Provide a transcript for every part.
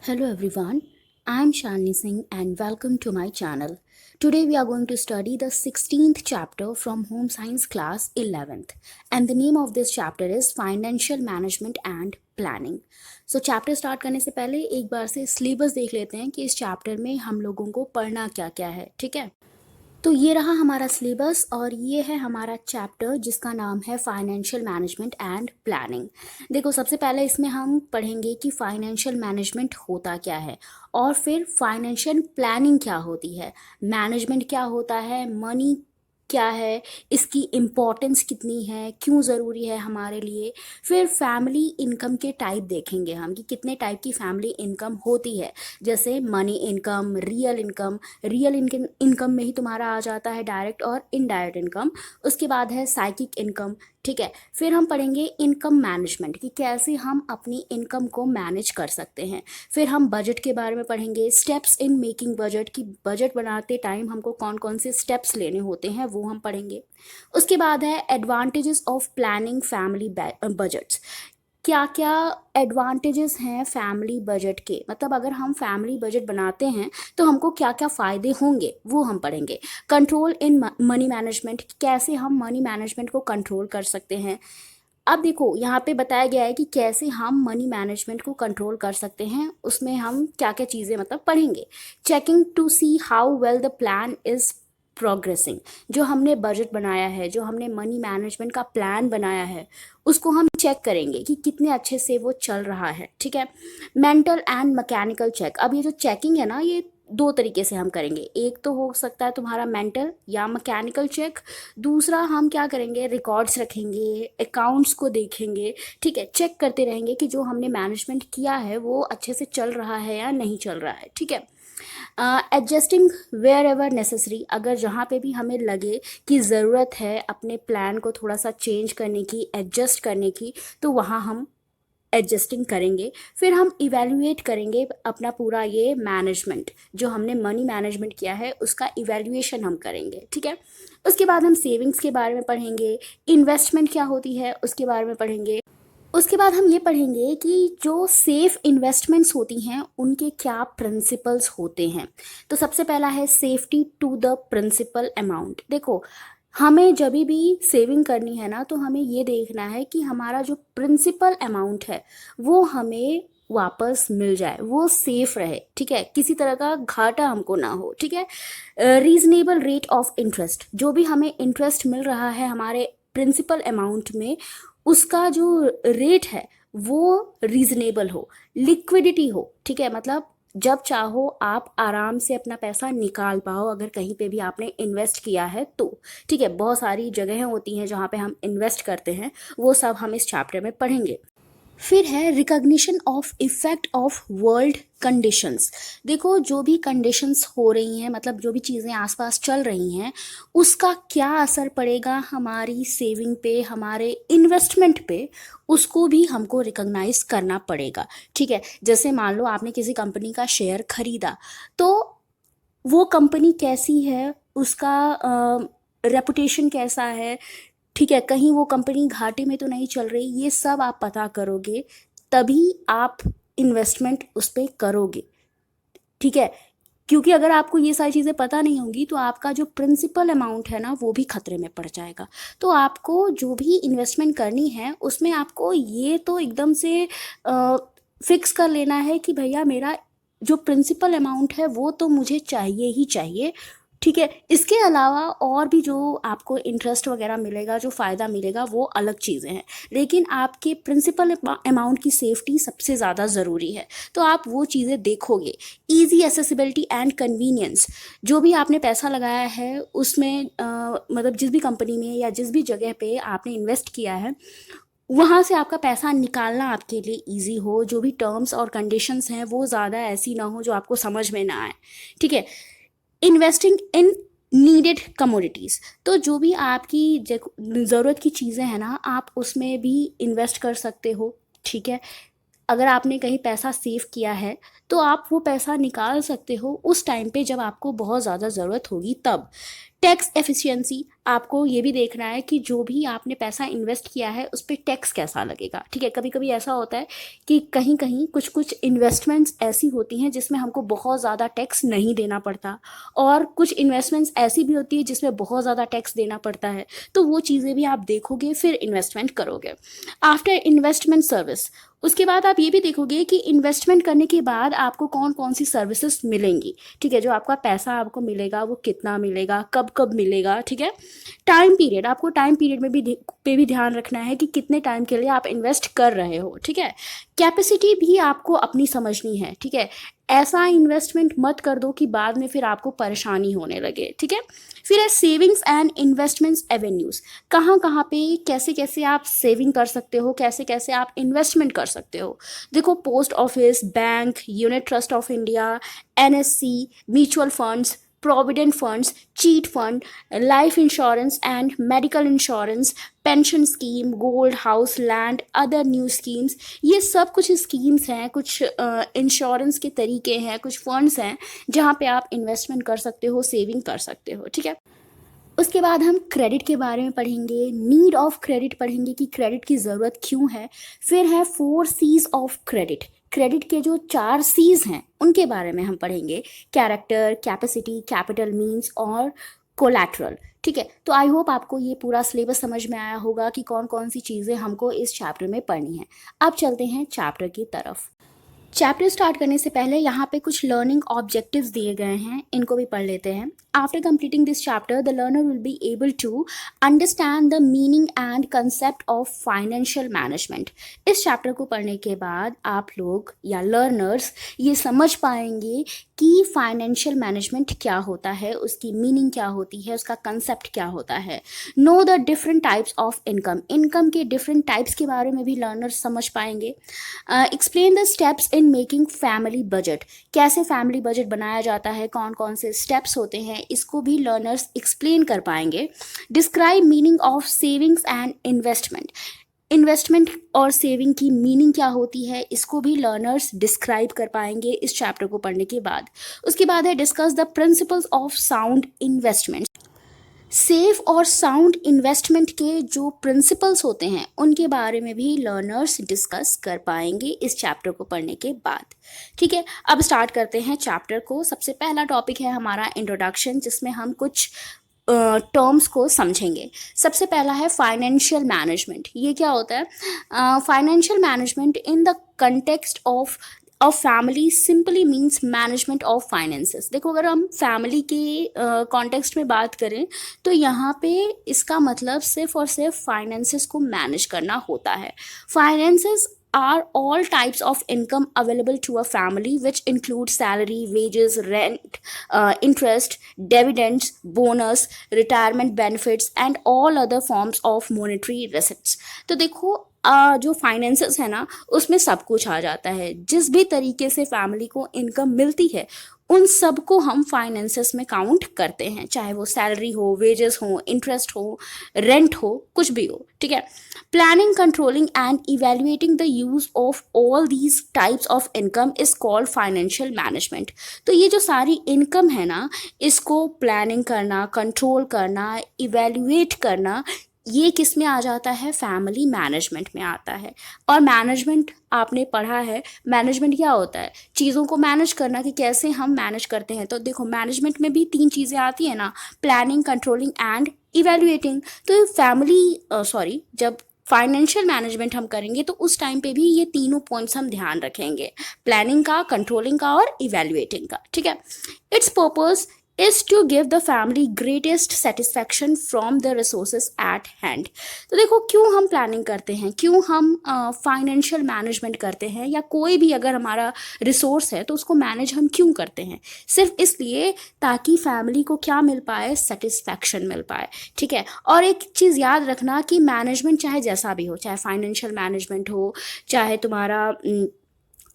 Hello everyone, I am Shalini Singh and welcome to my channel. Today we are going to study the 16th chapter from Home Science class 11th, and the name of this chapter is Financial Management and Planning. So chapter start करने से पहले एक बार से syllabus देख लेते हैं कि इस चैप्टर में हम लोगों को पढ़ना क्या क्या है, ठीक है। तो ये रहा हमारा सिलेबस और ये है हमारा चैप्टर जिसका नाम है फाइनेंशियल मैनेजमेंट एंड प्लानिंग। देखो, सबसे पहले इसमें हम पढ़ेंगे कि फाइनेंशियल मैनेजमेंट होता क्या है और फिर फाइनेंशियल प्लानिंग क्या होती है, मैनेजमेंट क्या होता है, मनी क्या है, इसकी इम्पोर्टेंस कितनी है, क्यों ज़रूरी है हमारे लिए। फिर फैमिली इनकम के टाइप देखेंगे हम कि कितने टाइप की फैमिली इनकम होती है, जैसे money income, real income. Real income में ही तुम्हारा आ जाता है डायरेक्ट और इनडायरेक्ट इनकम। उसके बाद है साइकिक इनकम, ठीक है। फिर हम पढ़ेंगे इनकम मैनेजमेंट कि कैसे हम अपनी इनकम को मैनेज कर सकते हैं। फिर हम बजट के बारे में पढ़ेंगे, स्टेप्स इन मेकिंग बजट कि बजट बनाते टाइम हमको कौन कौन से स्टेप्स लेने होते हैं वो हम पढ़ेंगे। उसके बाद है advantages of planning family budgets. क्या क्या एडवांटेजेस हैं फैमिली बजट के, मतलब अगर हम फैमिली बजट बनाते हैं तो हमको क्या क्या फ़ायदे होंगे वो हम पढ़ेंगे। कंट्रोल इन मनी मैनेजमेंट, कैसे हम मनी मैनेजमेंट को कंट्रोल कर सकते हैं। अब देखो, यहाँ पे बताया गया है कि कैसे हम मनी मैनेजमेंट को कंट्रोल कर सकते हैं, उसमें हम क्या क्या चीज़ें मतलब पढ़ेंगे। Checking to see how well the plan is progressing, जो हमने बजट बनाया है, जो हमने मनी मैनेजमेंट का प्लान बनाया है, उसको हम चेक करेंगे कि कितने अच्छे से वो चल रहा है, ठीक है। मेंटल एंड मैकेनिकल चेक, अब ये जो चेकिंग है ना, ये दो तरीके से हम करेंगे। एक तो हो सकता है तुम्हारा मेंटल या मैकेनिकल चेक, दूसरा हम क्या करेंगे, रिकॉर्ड्स रखेंगे, अकाउंट्स को देखेंगे, ठीक है। चेक करते रहेंगे कि जो हमने मैनेजमेंट किया है वो अच्छे से चल रहा है या नहीं चल रहा है, ठीक है। एडजस्टिंग वेयर एवर नेसेसरी, अगर जहाँ पे भी हमें लगे कि ज़रूरत है अपने प्लान को थोड़ा सा चेंज करने की, एडजस्ट करने की, तो वहाँ हम एडजस्टिंग करेंगे। फिर हम इवेल्युएट करेंगे अपना पूरा ये मैनेजमेंट, जो हमने मनी मैनेजमेंट किया है उसका इवेल्युएशन हम करेंगे, ठीक है। उसके बाद हम सेविंग्स के बारे में पढ़ेंगे, इन्वेस्टमेंट क्या होती है उसके बारे में पढ़ेंगे। उसके बाद हम ये पढ़ेंगे कि जो सेफ इन्वेस्टमेंट्स होती हैं उनके क्या प्रिंसिपल्स होते हैं। तो सबसे पहला है safety to the principal amount. देखो, हमें जब भी सेविंग करनी है ना, तो हमें ये देखना है कि हमारा जो प्रिंसिपल अमाउंट है वो हमें वापस मिल जाए, वो सेफ रहे, ठीक है, किसी तरह का घाटा हमको ना हो, ठीक है। रीजनेबल रेट ऑफ इंटरेस्ट, जो भी हमें इंटरेस्ट मिल रहा है हमारे प्रिंसिपल अमाउंट में, उसका जो रेट है वो रीजनेबल हो। लिक्विडिटी हो, ठीक है, मतलब जब चाहो आप आराम से अपना पैसा निकाल पाओ, अगर कहीं पे भी आपने इन्वेस्ट किया है तो, ठीक है। बहुत सारी जगहें होती हैं जहाँ पे हम इन्वेस्ट करते हैं, वो सब हम इस चैप्टर में पढ़ेंगे। फिर है recognition of effect of world conditions. देखो, जो भी कंडीशंस हो रही हैं, मतलब जो भी चीज़ें आसपास चल रही हैं, उसका क्या असर पड़ेगा हमारी सेविंग पे, हमारे इन्वेस्टमेंट पे, उसको भी हमको रिकॉग्नाइज करना पड़ेगा, ठीक है। जैसे मान लो आपने किसी कंपनी का शेयर खरीदा, तो वो कंपनी कैसी है, उसका रेपुटेशन कैसा है, ठीक है, कहीं वो कंपनी घाटे में तो नहीं चल रही, ये सब आप पता करोगे, तभी आप इन्वेस्टमेंट उस पर करोगे, ठीक है। क्योंकि अगर आपको ये सारी चीज़ें पता नहीं होंगी तो आपका जो प्रिंसिपल अमाउंट है ना वो भी खतरे में पड़ जाएगा। तो आपको जो भी इन्वेस्टमेंट करनी है उसमें आपको ये तो एकदम से फिक्स कर लेना है कि भैया मेरा जो प्रिंसिपल अमाउंट है वो तो मुझे चाहिए ही चाहिए, ठीक है। इसके अलावा और भी जो आपको इंटरेस्ट वगैरह मिलेगा, जो फ़ायदा मिलेगा, वो अलग चीज़ें हैं, लेकिन आपके प्रिंसिपल अमाउंट की सेफ्टी सबसे ज़्यादा ज़रूरी है, तो आप वो चीज़ें देखोगे। ईजी एसेसिबिलिटी एंड कन्वीनियंस, जो भी आपने पैसा लगाया है उसमें मतलब जिस भी कंपनी में या जिस भी जगह पे आपने इन्वेस्ट किया है, वहाँ से आपका पैसा निकालना आपके लिए ईजी हो, जो भी टर्म्स और कंडीशंस हैं वो ज़्यादा ऐसी ना हो जो आपको समझ में ना आए, ठीक है। इन्वेस्टिंग इन नीडेड कमोडिटीज़, तो जो भी आपकी ज़रूरत की चीज़ें हैं ना, आप उसमें भी इन्वेस्ट कर सकते हो, ठीक है। अगर आपने कहीं पैसा सेव किया है तो आप वो पैसा निकाल सकते हो उस टाइम पे जब आपको बहुत ज़्यादा ज़रूरत होगी तब। टैक्स एफिशिएंसी, आपको ये भी देखना है कि जो भी आपने पैसा इन्वेस्ट किया है उस पर टैक्स कैसा लगेगा। ठीक है, कभी कभी ऐसा होता है कि कहीं कहीं कुछ कुछ इन्वेस्टमेंट्स ऐसी होती हैं जिसमें हमको बहुत ज़्यादा टैक्स नहीं देना पड़ता, और कुछ इन्वेस्टमेंट्स ऐसी भी होती है जिसमें बहुत ज़्यादा टैक्स देना पड़ता है। तो वो चीज़ें भी आप देखोगे फिर इन्वेस्टमेंट करोगे। आफ्टर इन्वेस्टमेंट सर्विस, उसके बाद आप ये भी देखोगे कि इन्वेस्टमेंट करने के बाद आपको कौन कौन सी सर्विसेज मिलेंगी। ठीक है, जो आपका पैसा आपको मिलेगा वो कितना मिलेगा, कब कब मिलेगा। ठीक है, टाइम पीरियड, आपको टाइम पीरियड में भी ध्यान रखना है कि कितने टाइम के लिए आप इन्वेस्ट कर रहे हो। ठीक है, कैपेसिटी भी आपको अपनी समझनी है। ठीक है, ऐसा इन्वेस्टमेंट मत कर दो कि बाद में फिर आपको परेशानी होने लगे। ठीक है, फिर है सेविंग्स एंड इन्वेस्टमेंट्स एवेन्यूज, कहाँ कहाँ पे कैसे कैसे आप सेविंग कर सकते हो, कैसे कैसे आप इन्वेस्टमेंट कर सकते हो। देखो, post office, bank, unit trust of India, NSC, mutual funds, provident funds, chit fund, life insurance and medical insurance, pension scheme, gold, house, land, other new schemes, ये सब कुछ स्कीम्स हैं, कुछ इंश्योरेंस के तरीके हैं, कुछ फंड्स हैं जहाँ पे आप इन्वेस्टमेंट कर सकते हो, सेविंग कर सकते हो। ठीक है, उसके बाद हम क्रेडिट के बारे में पढ़ेंगे, नीड ऑफ क्रेडिट पढ़ेंगे कि क्रेडिट की ज़रूरत क्यों है। फिर है 4 सीज ऑफ क्रेडिट, क्रेडिट के जो 4 सीज हैं उनके बारे में हम पढ़ेंगे, कैरेक्टर, कैपेसिटी, कैपिटल, मीन्स और कोलैटरल। ठीक है, तो आई होप आपको ये पूरा सिलेबस समझ में आया होगा कि कौन कौन सी चीज़ें हमको इस चैप्टर में पढ़नी है। अब चलते हैं चैप्टर की तरफ। चैप्टर स्टार्ट करने से पहले यहाँ पे कुछ लर्निंग ऑब्जेक्टिव्स दिए गए हैं, इनको भी पढ़ लेते हैं। After completing this chapter the learner will be able to understand the meaning and concept of financial management. इस चैप्टर को पढ़ने के बाद आप लोग या लर्नर्स ये समझ पाएंगे कि फाइनेंशियल मैनेजमेंट क्या होता है, उसकी मीनिंग क्या होती है, उसका कंसेप्ट क्या होता है। Know the different types of income, income के डिफरेंट टाइप्स के बारे में भी लर्नर्स समझ पाएंगे। Explain the steps in making family budget, कैसे फैमिली बजट बनाया जाता है, कौन कौन से स्टेप्स होते हैं, इसको भी लर्नर्स एक्सप्लेन कर पाएंगे। Describe meaning of savings and investment, investment और सेविंग की मीनिंग क्या होती है, इसको भी लर्नर्स डिस्क्राइब कर पाएंगे इस चैप्टर को पढ़ने के बाद। उसके बाद है discuss the principles of sound investment, safe और साउंड इन्वेस्टमेंट के जो प्रिंसिपल्स होते हैं उनके बारे में भी लर्नर्स डिस्कस कर पाएंगे इस चैप्टर को पढ़ने के बाद। ठीक है, अब स्टार्ट करते हैं चैप्टर को। सबसे पहला टॉपिक है हमारा इंट्रोडक्शन, जिसमें हम कुछ टर्म्स को समझेंगे। सबसे पहला है फाइनेंशियल मैनेजमेंट। ये क्या होता है? Financial management in the context of a family simply means management of finances. देखो, अगर हम फैमिली के कॉन्टेक्स्ट में बात करें तो यहाँ पे इसका मतलब सिर्फ और सिर्फ फाइनेंसेस को मैनेज करना होता है। Finances are all types of income available to a family, which include salary, wages, rent, interest, dividends, bonus, retirement benefits and all other forms of monetary receipts। तो देखो, जो फाइनेंसेस है ना उसमें सब कुछ आ जाता है। जिस भी तरीके से फैमिली को इनकम मिलती है उन सब को हम फाइनेंसेस में काउंट करते हैं, चाहे वो सैलरी हो, वेजेस हो, इंटरेस्ट हो, रेंट हो, कुछ भी हो। ठीक है, planning, controlling and evaluating the use of all these types of income is called financial management. तो ये जो सारी इनकम है ना, इसको प्लानिंग करना, कंट्रोल करना, इवेल्युएट करना, ये किस में आ जाता है? फैमिली मैनेजमेंट में आता है। और मैनेजमेंट आपने पढ़ा है, मैनेजमेंट क्या होता है? चीज़ों को मैनेज करना, कि कैसे हम मैनेज करते हैं। तो देखो, मैनेजमेंट में भी 3 चीज़ें आती है ना, प्लानिंग, कंट्रोलिंग एंड इवेल्युएटिंग। तो फैमिली जब फाइनेंशियल मैनेजमेंट हम करेंगे तो उस टाइम पे भी ये तीनों पॉइंट्स हम ध्यान रखेंगे, प्लानिंग का, कंट्रोलिंग का और इवेल्युएटिंग का। ठीक है, it's purpose is to give the family greatest satisfaction from the resources at hand। तो देखो, क्यों हम प्लानिंग करते हैं, क्यों हम फाइनेंशियल मैनेजमेंट करते हैं, या कोई भी अगर हमारा रिसोर्स है तो उसको मैनेज हम क्यों करते हैं? सिर्फ इसलिए ताकि फैमिली को क्या मिल पाए? सेटिस्फैक्शन मिल पाए। ठीक है, और एक चीज़ याद रखना कि मैनेजमेंट चाहे जैसा भी हो, चाहे फाइनेंशियल मैनेजमेंट हो, चाहे तुम्हारा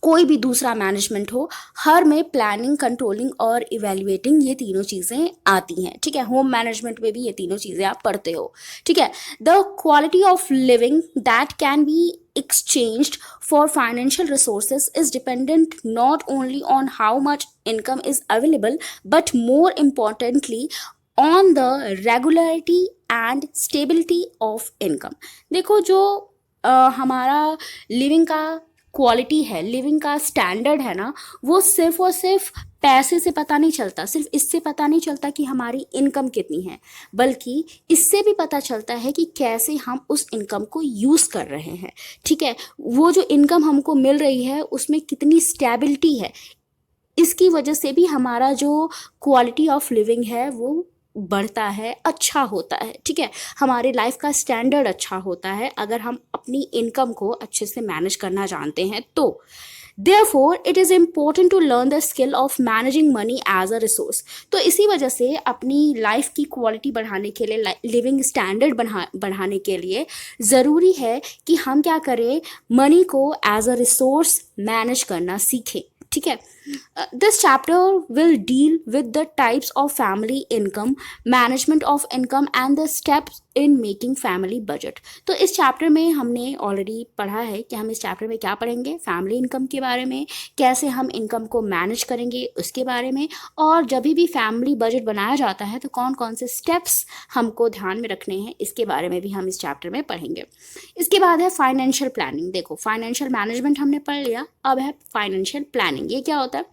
कोई भी दूसरा मैनेजमेंट हो, हर में प्लानिंग, कंट्रोलिंग और इवेल्युएटिंग ये तीनों चीज़ें आती हैं। ठीक है, होम मैनेजमेंट में भी ये तीनों चीज़ें आप पढ़ते हो। ठीक है, the quality of living that can be exchanged for financial resources is dependent not only on how much income is available but more importantly on the regularity and stability of income. देखो जो हमारा living का quality है, living का standard है ना, वो सिर्फ और सिर्फ पैसे से पता नहीं चलता, सिर्फ इससे पता नहीं चलता कि हमारी इनकम कितनी है, बल्कि इससे भी पता चलता है कि कैसे हम उस इनकम को यूज़ कर रहे हैं। ठीक है, वो जो इनकम हमको मिल रही है उसमें कितनी स्टेबिलिटी है, इसकी वजह से भी हमारा जो क्वालिटी ऑफ लिविंग है वो बढ़ता है, अच्छा होता है। ठीक है, हमारे लाइफ का स्टैंडर्ड अच्छा होता है अगर हम अपनी इनकम को अच्छे से मैनेज करना जानते हैं तो। Therefore, it is important to learn the skill of managing money as a resource। तो इसी वजह से अपनी लाइफ की क्वालिटी बढ़ाने के लिए, लिविंग स्टैंडर्ड बढ़ाने के लिए ज़रूरी है कि हम क्या करें, मनी को एज अ रिसोर्स मैनेज करना सीखें। ठीक है, this chapter will deal with the types of family income, management of income and the steps in making family budget. तो इस चैप्टर में हमने ऑलरेडी पढ़ा है कि हम इस चैप्टर में क्या पढ़ेंगे, फैमिली इनकम के बारे में, कैसे हम इनकम को मैनेज करेंगे उसके बारे में, और जब भी फैमिली बजट बनाया जाता है तो कौन कौन से स्टेप्स हमको ध्यान में रखने हैं, इसके बारे में भी हम इस चैप्टर में पढ़ेंगे। इसके बाद है फाइनेंशियल प्लानिंग। देखो फाइनेंशियल मैनेजमेंट हमने पढ़ लिया, अब है फाइनेंशियल प्लानिंग। ये क्या होता है?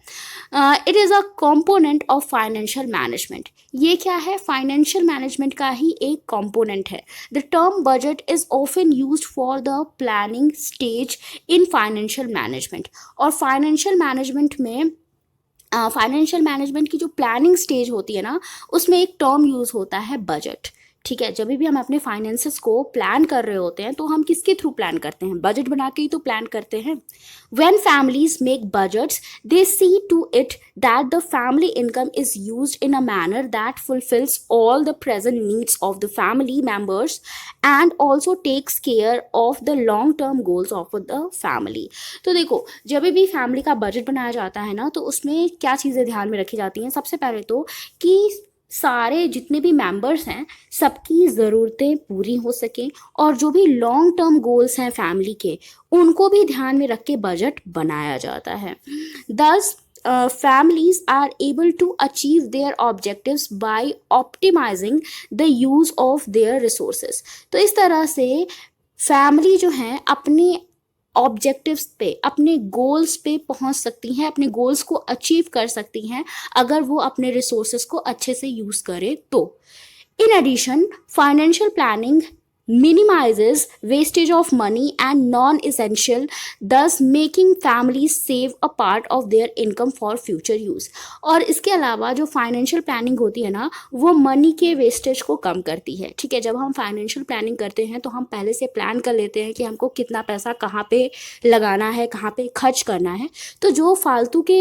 It is a component of financial management. ये क्या है? फाइनेंशियल मैनेजमेंट का ही एक कॉम्पोनेंट है। The term budget is often used for the planning stage in financial management. और फाइनेंशियल मैनेजमेंट में फाइनेंशियल मैनेजमेंट की जो प्लानिंग स्टेज होती है ना, उसमें एक टर्म यूज़ होता है बजट। ठीक है, जब भी हम अपने फाइनेंसेस को प्लान कर रहे होते हैं तो हम किसके थ्रू प्लान करते हैं? बजट बना के ही तो प्लान करते हैं। When families make budgets, they see to it that the family income is used in a manner that fulfills all the present needs of the family members and also takes care of the long-term goals of the family। तो देखो जब भी family का budget बनाया जाता है ना, तो उसमें क्या चीज़ें ध्यान में रखी जाती हैं? सबसे पहले तो कि सारे जितने भी मेंबर्स हैं सबकी ज़रूरतें पूरी हो सकें, और जो भी लॉन्ग टर्म गोल्स हैं फैमिली के, उनको भी ध्यान में रख के बजट बनाया जाता है। दस families are able to achieve their objectives by optimizing the use of their resources। तो इस तरह से फैमिली जो है अपने ऑब्जेक्टिव्स पे, अपने गोल्स पे पहुंच सकती हैं, अपने गोल्स को अचीव कर सकती हैं अगर वो अपने रिसोर्सेज को अच्छे से यूज़ करें तो। In addition financial planning minimizes wastage of money and non-essential, thus making families save a part of their income for future use। और इसके अलावा जो फाइनेंशियल प्लानिंग होती है ना, वो मनी के वेस्टेज को कम करती है। ठीक है, जब हम फाइनेंशियल प्लानिंग करते हैं तो हम पहले से प्लान कर लेते हैं कि हमको कितना पैसा कहाँ पे लगाना है, कहाँ पे खर्च करना है, तो जो फालतू के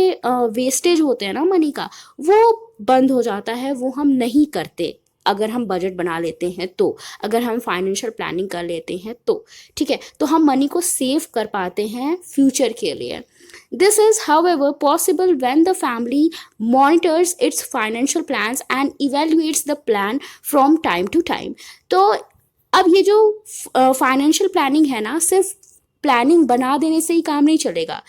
वेस्टेज होते हैं ना मनी का, वो बंद हो जाता है, वो हम नहीं करते अगर हम बजट बना लेते हैं तो, अगर हम फाइनेंशियल प्लानिंग कर लेते हैं तो। ठीक है, तो हम मनी को सेव कर पाते हैं फ्यूचर के लिए। This is however possible when the family monitors its financial plans and evaluates the plan from time to time. तो अब ये जो फाइनेंशियल प्लानिंग है ना, सिर्फ प्लानिंग बना देने से ही काम नहीं चलेगा।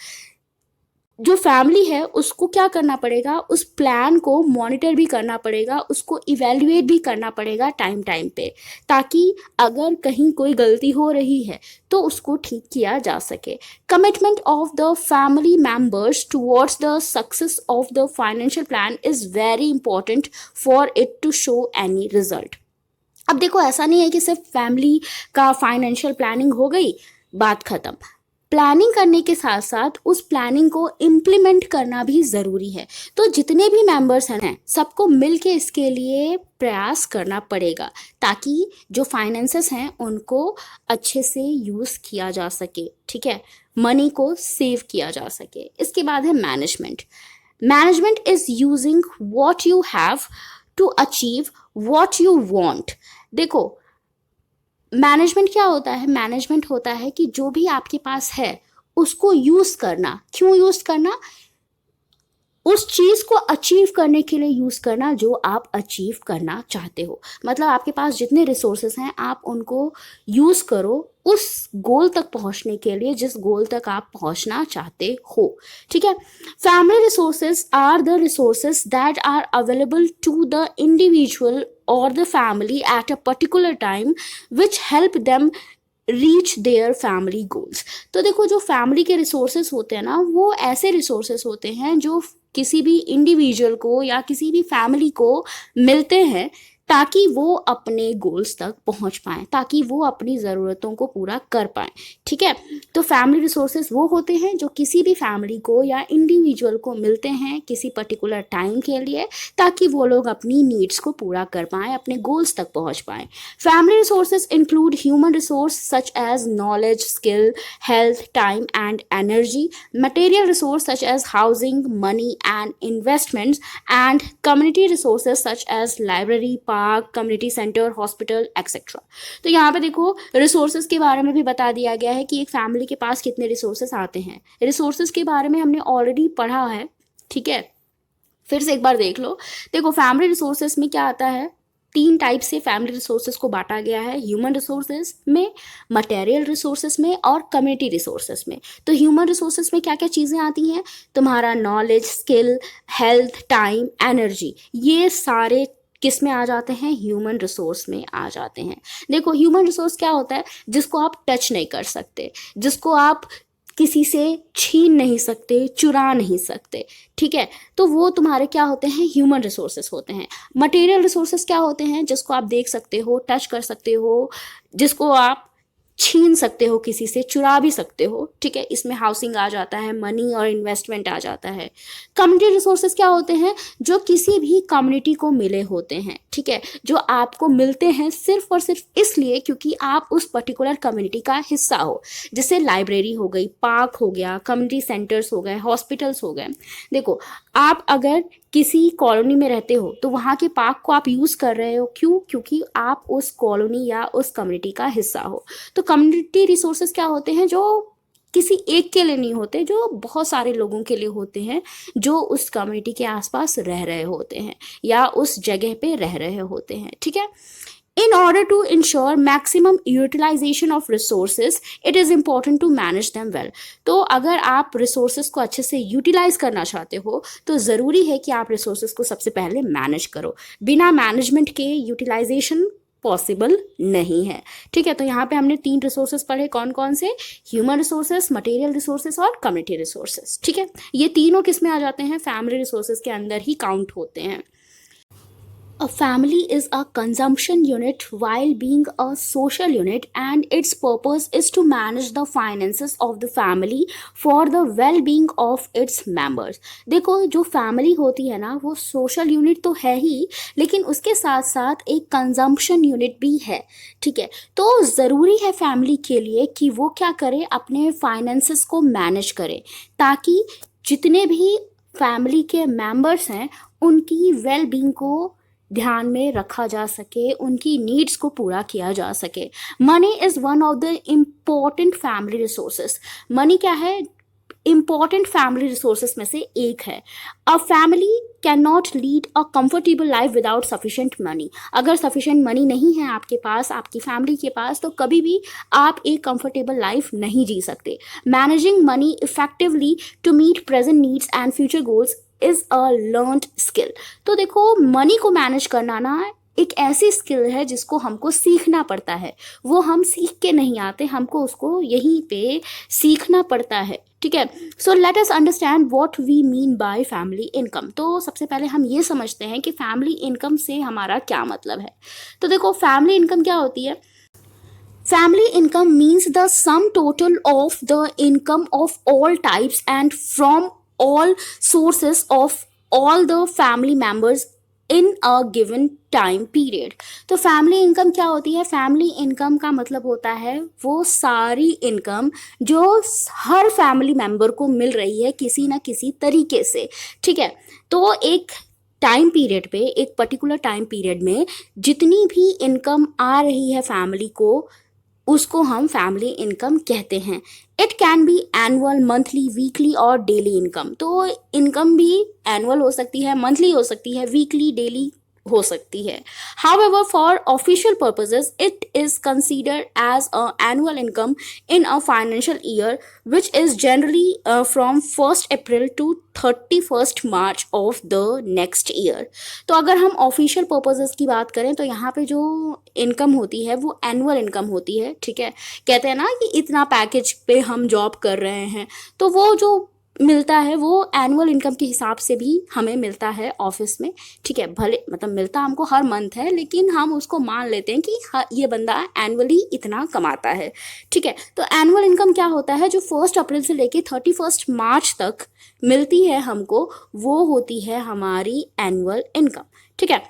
जो फैमिली है उसको क्या करना पड़ेगा? उस प्लान को मॉनिटर भी करना पड़ेगा, उसको इवेल्युएट भी करना पड़ेगा टाइम टाइम पे, ताकि अगर कहीं कोई गलती हो रही है तो उसको ठीक किया जा सके। Commitment of the family members towards the success of the financial plan is very important for it to show any result. अब देखो ऐसा नहीं है कि सिर्फ फैमिली का फाइनेंशियल प्लानिंग हो गई, बात खत्म। प्लानिंग करने के साथ साथ उस प्लानिंग को इम्प्लीमेंट करना भी ज़रूरी है। तो जितने भी मेंबर्स हैं सबको मिलके इसके लिए प्रयास करना पड़ेगा, ताकि जो फाइनेंसेस हैं उनको अच्छे से यूज़ किया जा सके। ठीक है, मनी को सेव किया जा सके। इसके बाद है management. Management is using what you have to achieve what you want. देखो मैनेजमेंट क्या होता है? मैनेजमेंट होता है कि जो भी आपके पास है उसको यूज़ करना। क्यों यूज़ करना? उस चीज को अचीव करने के लिए यूज करना जो आप अचीव करना चाहते हो। मतलब आपके पास जितने रिसोर्सेस हैं आप उनको यूज करो उस गोल तक पहुंचने के लिए जिस गोल तक आप पहुंचना चाहते हो। ठीक है। Family resources are the resources that are available to the individual और the family at a particular time which help them reach their family goals. तो देखो जो फैमिली के रिसोर्सेस होते हैं ना वो ऐसे रिसोर्सेस होते हैं जो किसी भी इंडिविजुअल को या किसी भी फैमिली को मिलते हैं ताकि वो अपने गोल्स तक पहुंच पाएं, ताकि वो अपनी ज़रूरतों को पूरा कर पाएं। ठीक है। तो फैमिली रिसोर्सेज वो होते हैं जो किसी भी फैमिली को या इंडिविजुअल को मिलते हैं किसी पर्टिकुलर टाइम के लिए ताकि वो लोग अपनी नीड्स को पूरा कर पाएं, अपने गोल्स तक पहुंच पाएं। Family resources include human resource such as knowledge, skill, health, time, and energy, material resource such as housing, money, and investments, and community resources such as library, park, community center, hospital, etc. तो यहाँ पे देखो resources के बारे में भी बता दिया गया है कि एक फैमिली के पास कितने रिसोर्सेज आते हैं। रिसोर्सेज के बारे में हमने ऑलरेडी पढ़ा है। ठीक है, फिर से एक बार देख लो। देखो फैमिली रिसोर्सेज में क्या आता है, 3 टाइप से फैमिली रिसोर्सेज को बांटा गया है, ह्यूमन रिसोर्सेज में, मटेरियल रिसोर्सेज में और कम्युनिटी रिसोर्सेज में। तो ह्यूमन रिसोर्सेज में क्या क्या चीज़ें आती हैं, तुम्हारा knowledge, skill, health, time, energy, ये सारे किस में आ जाते हैं, ह्यूमन रिसोर्स में आ जाते हैं। देखो ह्यूमन रिसोर्स क्या होता है, जिसको आप टच नहीं कर सकते, जिसको आप किसी से छीन नहीं सकते, चुरा नहीं सकते। ठीक है, तो वो तुम्हारे क्या होते हैं, ह्यूमन रिसोर्सेस होते हैं। मटेरियल रिसोर्सेस क्या होते हैं, जिसको आप देख सकते हो, टच कर सकते हो, जिसको आप छीन सकते हो, किसी से चुरा भी सकते हो। ठीक है, इसमें हाउसिंग आ जाता है, मनी और इन्वेस्टमेंट आ जाता है। कम्युनिटी रिसोर्सेज क्या होते हैं, जो किसी भी कम्युनिटी को मिले होते हैं। ठीक है, जो आपको मिलते हैं सिर्फ और सिर्फ इसलिए क्योंकि आप उस पर्टिकुलर कम्युनिटी का हिस्सा हो। जैसे लाइब्रेरी हो गई, पार्क हो गया, कम्युनिटी सेंटर्स हो गए, हॉस्पिटल्स हो गए। देखो आप अगर किसी कॉलोनी में रहते हो तो वहाँ के पार्क को आप यूज़ कर रहे हो, क्यों, क्योंकि आप उस कॉलोनी या उस कम्युनिटी का हिस्सा हो। तो कम्युनिटी रिसोर्सेज क्या होते हैं, जो किसी एक के लिए नहीं होते, जो बहुत सारे लोगों के लिए होते हैं, जो उस कम्युनिटी के आसपास रह रहे होते हैं या उस जगह पे रह रहे होते हैं। ठीक है। In order to ensure maximum utilization of resources, it is important to manage them well. तो अगर आप रिसोर्सेज को अच्छे से यूटिलाइज करना चाहते हो तो ज़रूरी है कि आप रिसोर्सेज को सबसे पहले मैनेज करो। बिना मैनेजमेंट के यूटिलाइजेशन पॉसिबल नहीं है। ठीक है, तो यहाँ पे हमने 3 रिसोर्सेज पढ़े, कौन कौन से, ह्यूमन रिसोर्सेज, मटेरियल रिसोर्सेज और कम्युनिटी रिसोर्सेज। ठीक है, ये तीनों किस में आ जाते हैं, फैमिली रिसोर्सेज के अंदर ही काउंट होते हैं। A family is a consumption unit while being a social unit, and its purpose is to manage the finances of the family for the well-being of its members. देखो जो family होती है ना वो सोशल यूनिट तो है ही, लेकिन उसके साथ साथ एक कंजम्पशन यूनिट भी है। ठीक है, तो ज़रूरी है फैमिली के लिए कि वो क्या करे, अपने फाइनेंसेस को मैनेज करे ताकि जितने भी फैमिली के मेंबर्स हैं उनकी वेल बींग को ध्यान में रखा जा सके, उनकी नीड्स को पूरा किया जा सके। Money is one of the important family resources. Money क्या है, इम्पॉर्टेंट फैमिली रिसोर्सेस में से एक है। A family can not lead a comfortable life without sufficient money. अगर सफिशेंट मनी नहीं है आपके पास, आपकी फैमिली के पास, तो कभी भी आप एक कंफर्टेबल लाइफ नहीं जी सकते। Managing money effectively to meet present needs and future goals is a learned skill. तो देखो मनी को मैनेज करना ना एक ऐसी स्किल है जिसको हमको सीखना पड़ता है। वो हम सीख के नहीं आते, हमको उसको यहीं पे सीखना पड़ता है। ठीक है, so let us understand what we mean by family income. तो सबसे पहले हम ये समझते हैं कि फैमिली इनकम से हमारा क्या मतलब है। तो देखो फैमिली इनकम क्या होती है, family income means the sum total of the income of all types and from all sources of all the family members in a given time period। तो फैमिली इनकम क्या होती है, फैमिली इनकम का मतलब होता है वो सारी इनकम जो हर फैमिली मेंबर को मिल रही है किसी ना किसी तरीके से। ठीक है, तो एक टाइम पीरियड पे, एक पर्टिकुलर टाइम पीरियड में जितनी भी इनकम आ रही है फैमिली को, उसको हम फैमिली इनकम कहते हैं। It can be annual, monthly, weekly और डेली इनकम। तो इनकम भी एनुअल हो सकती है, मंथली हो सकती है, वीकली, डेली हो सकती है। However, for official purposes, it is considered as an annual income in a financial year, which is generally from 1st April to 31st March of the next year. तो अगर हम official purposes की बात करें तो यहाँ पे जो इनकम होती है वो एनुअल इनकम होती है, ठीक है। कहते हैं ना कि इतना पैकेज पे हम जॉब कर रहे हैं, तो वो जो मिलता है वो एनुअल इनकम के हिसाब से भी हमें मिलता है ऑफिस में, ठीक है। भले मतलब मिलता हमको हर मंथ है, लेकिन हम उसको मान लेते हैं कि हाँ ये बंदा एनुअली इतना कमाता है, ठीक है। तो एनुअल इनकम क्या होता है, जो 1 अप्रैल से लेके 31 मार्च तक मिलती है हमको, वो होती है हमारी एनुअल इनकम, ठीक है।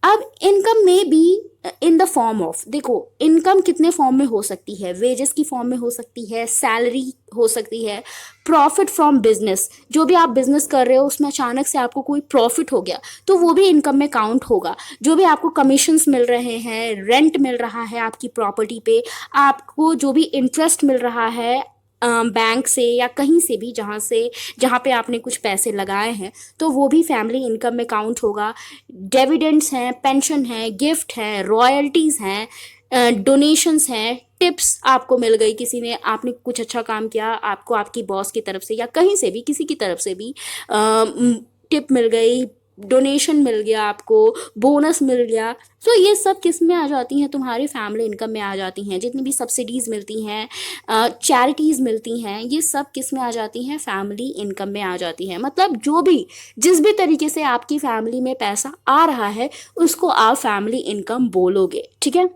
अब इनकम में be in the form of, देखो इनकम कितने फॉर्म में हो सकती है, वेजेस की फॉर्म में हो सकती है, सैलरी हो सकती है, प्रॉफिट फ्रॉम बिजनेस, जो भी आप बिजनेस कर रहे हो उसमें अचानक से आपको कोई प्रॉफिट हो गया तो वो भी इनकम में काउंट होगा। जो भी आपको कमीशंस मिल रहे हैं, रेंट मिल रहा है आपकी प्रॉपर्टी पे, आपको जो भी इंटरेस्ट मिल रहा है बैंक से या कहीं से भी, जहाँ पे आपने कुछ पैसे लगाए हैं, तो वो भी फैमिली इनकम में काउंट होगा। डिविडेंड्स हैं, पेंशन है, गिफ्ट है, रॉयल्टीज़ हैं, डोनेशंस हैं, टिप्स आपको मिल गई, किसी ने, आपने कुछ अच्छा काम किया, आपको आपकी बॉस की तरफ से या कहीं से भी, किसी की तरफ से भी टिप मिल गई, डोनेशन मिल गया, आपको बोनस मिल गया। तो ये सब किस में आ जाती हैं, तुम्हारी फैमिली इनकम में आ जाती हैं। जितनी भी सब्सिडीज़ मिलती हैं, चैरिटीज़ मिलती हैं, ये सब किस में आ जाती हैं, फैमिली इनकम में आ जाती हैं। मतलब जो भी, जिस भी तरीके से आपकी फैमिली में पैसा आ रहा है उसको आप फैमिली इनकम बोलोगे, ठीक है।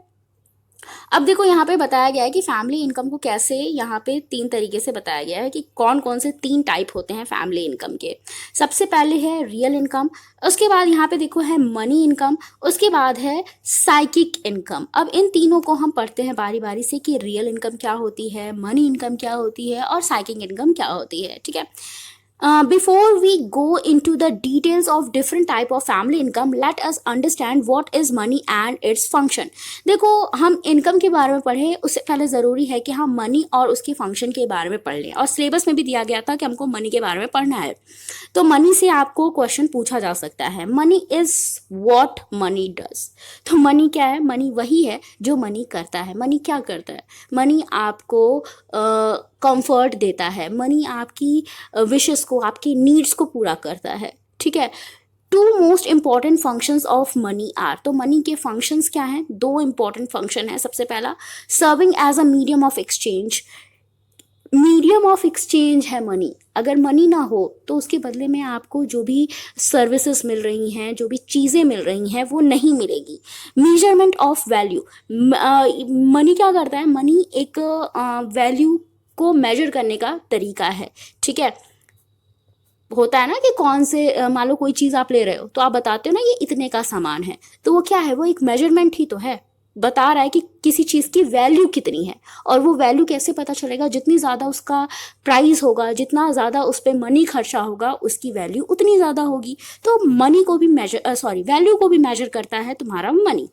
अब देखो यहाँ पे बताया गया है कि फैमिली इनकम को कैसे, यहाँ पे 3 तरीके से बताया गया है कि कौन कौन से 3 टाइप होते हैं फैमिली इनकम के। सबसे पहले है रियल इनकम, उसके बाद यहाँ पे देखो है मनी इनकम, उसके बाद है साइकिक इनकम। अब इन तीनों को हम पढ़ते हैं बारी बारी से कि रियल इनकम क्या होती है, मनी इनकम क्या होती है और साइकिक इनकम क्या होती है, ठीक है। Before we go into the details of different type of family income, let us understand what is money and its function. देखो हम इनकम के बारे में पढ़े उससे पहले ज़रूरी है कि हम मनी और उसके फंक्शन के बारे में पढ़ लें, और सिलेबस में भी दिया गया था कि हमको मनी के बारे में पढ़ना है। तो मनी से आपको क्वेश्चन पूछा जा सकता है, money is what money does. तो मनी क्या है, मनी वही है जो मनी करता है। मनी क्या करता है, मनी आपको कंफर्ट देता है, मनी आपकी विशेस को, आपकी नीड्स को पूरा करता है, ठीक है। 2 most important functions of money are, तो मनी के फंक्शंस क्या हैं, 2 इंपॉर्टेंट फंक्शन है। सबसे पहला serving as a medium of exchange, medium of exchange है मनी। अगर मनी ना हो तो उसके बदले में आपको जो भी सर्विसेज मिल रही हैं, जो भी चीज़ें मिल रही हैं वो नहीं मिलेगी। मेजरमेंट ऑफ वैल्यू, मनी क्या करता है, मनी एक वैल्यू को मेजर करने का तरीका है, ठीक है। होता है ना कि कौन से, मान लो कोई चीज़ आप ले रहे हो तो आप बताते हो ना ये इतने का सामान है, तो वो क्या है, वो एक मेजरमेंट ही तो है, बता रहा है कि किसी चीज़ की वैल्यू कितनी है। और वो वैल्यू कैसे पता चलेगा, जितनी ज़्यादा उसका प्राइस होगा, जितना ज़्यादा उस पर मनी खर्चा होगा, उसकी वैल्यू उतनी ज़्यादा होगी। तो मनी को भी वैल्यू को भी मेजर करता है तुम्हारा मनी।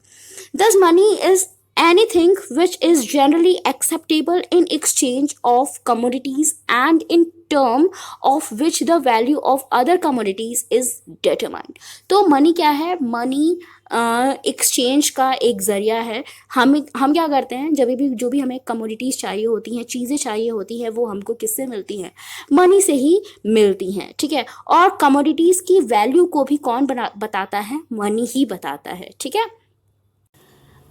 दस money is anything which is generally acceptable in exchange of commodities and in term of which the value of other commodities is determined. तो मनी क्या है, मनी एक्सचेंज का एक ज़रिया है। हम क्या करते हैं, जब भी जो भी हमें कमोडिटीज़ चाहिए होती हैं, चीज़ें चाहिए होती हैं, वो हमको किससे मिलती हैं, मनी से ही मिलती हैं, ठीक है। और कमोडिटीज़ की वैल्यू को भी कौन बताता है, मनी ही बताता है, ठीक है।